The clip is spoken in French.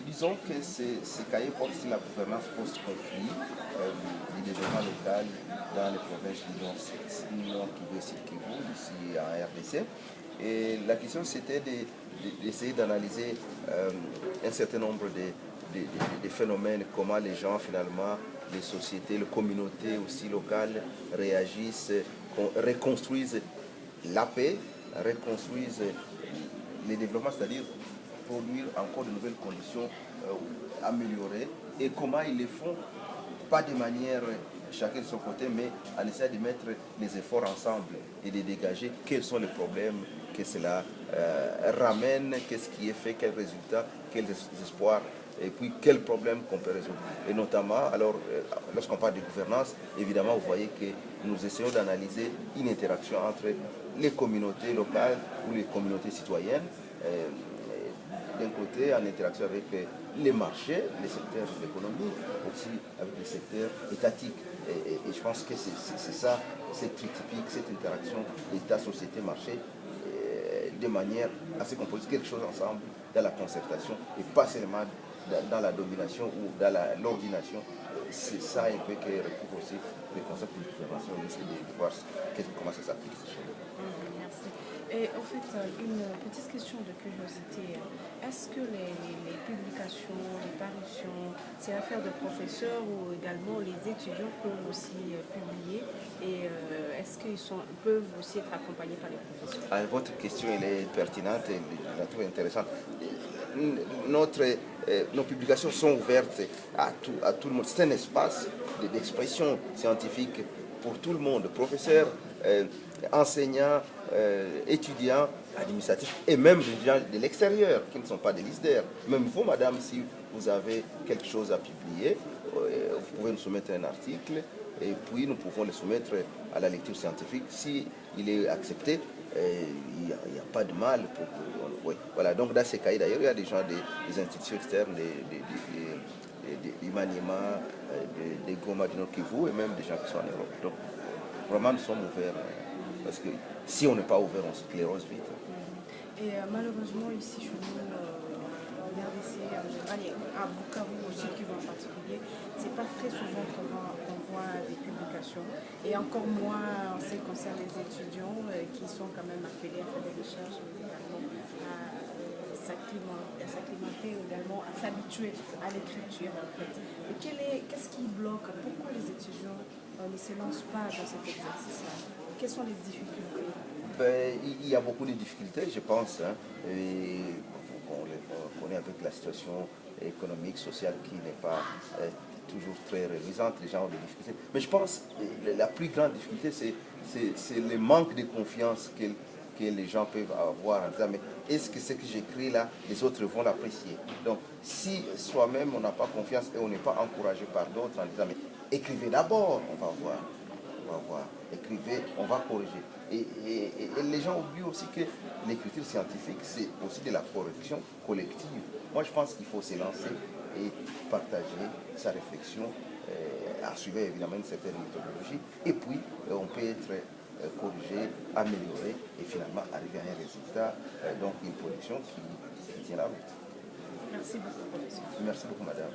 Disons que ce cahier porte sur la gouvernance post-conflit du développement local dans les provinces du Nord Kivu et Sud Kivu, ici en RDC. Et la question c'était d'essayer d'analyser un certain nombre de phénomènes, comment les gens finalement, les sociétés, les communautés aussi locales réagissent, reconstruisent la paix, reconstruisent les développements, c'est-à-dire produire encore de nouvelles conditions améliorées, et comment ils le font, pas de manière chacun de son côté, mais en essayant de mettre les efforts ensemble et de dégager quels sont les problèmes que cela ramène, qu'est-ce qui est fait, quels résultats, quels espoirs, et puis quels problèmes qu'on peut résoudre. Et notamment, alors, lorsqu'on parle de gouvernance, évidemment, vous voyez que nous essayons d'analyser une interaction entre les communautés locales ou les communautés citoyennes, d'un côté en interaction avec les marchés, les secteurs de l'économie, aussi avec les secteurs étatiques. Et je pense que c'est ça, c'est typique, cette interaction État, société, marché, de manière à ce qu'on produise quelque chose ensemble dans la concertation et pas seulement dans la domination ou dans l'ordination. C'est ça un peu qui recouvre aussi le concept de gouvernance. On essaie de voir comment ça s'applique. Merci. Et en fait, une petite question de curiosité. Est-ce que les publications, les parutions, c'est affaire de professeurs ou également les étudiants peuvent aussi publier? Et est-ce qu'ils peuvent aussi être accompagnés par les professeurs? Votre question elle est pertinente et je la trouve intéressante. Nos publications sont ouvertes à tout le monde. C'est un espace d'expression scientifique pour tout le monde, professeurs, enseignants, étudiants, administratifs et même des gens de l'extérieur qui ne sont pas des LISDER. Même vous, madame, si vous avez quelque chose à publier, vous pouvez nous soumettre un article et puis nous pouvons le soumettre à la lecture scientifique. Si il est accepté, il n'y a pas de mal. Oui. Voilà. Donc dans ces cas, d'ailleurs, il y a des gens des institutions externes, des Maniema, des Goma du Nord Kivu et même des gens qui sont en Europe. Donc vraiment, nous sommes ouverts. Parce que si on n'est pas ouvert, on sclérose vite. Et malheureusement, ici chez nous, en RDC, en général, et à Bukavu aussi, qui en particulier, c'est pas très souvent qu'on voit des publications. Et encore moins en ce qui concerne les étudiants qui sont quand même appelés à faire des recherches, mais également à s'acclimater, également à s'habituer à l'écriture en fait. Et qu'est-ce qui bloque? Pourquoi les étudiants ne se lancent pas dans cet exercice-là? Quelles sont les difficultés? Il y a beaucoup de difficultés, je pense. Et on connaît avec la situation économique, sociale qui n'est pas toujours très réalisante. Les gens ont des difficultés. Mais je pense que la plus grande difficulté, c'est le manque de confiance que les gens peuvent avoir en disant mais est-ce que ce que j'écris là, les autres vont l'apprécier? Donc si soi-même on n'a pas confiance et on n'est pas encouragé par d'autres en disant mais écrivez d'abord, on va voir. Écrivez, on va corriger. Et les gens oublient aussi que l'écriture scientifique, c'est aussi de la correction collective. Moi, je pense qu'il faut se lancer et partager sa réflexion, en suivant évidemment une certaine méthodologie. Et puis, on peut être corrigé, amélioré et finalement arriver à un résultat, donc une production qui tient la route. Merci beaucoup, professeur. Merci beaucoup, madame.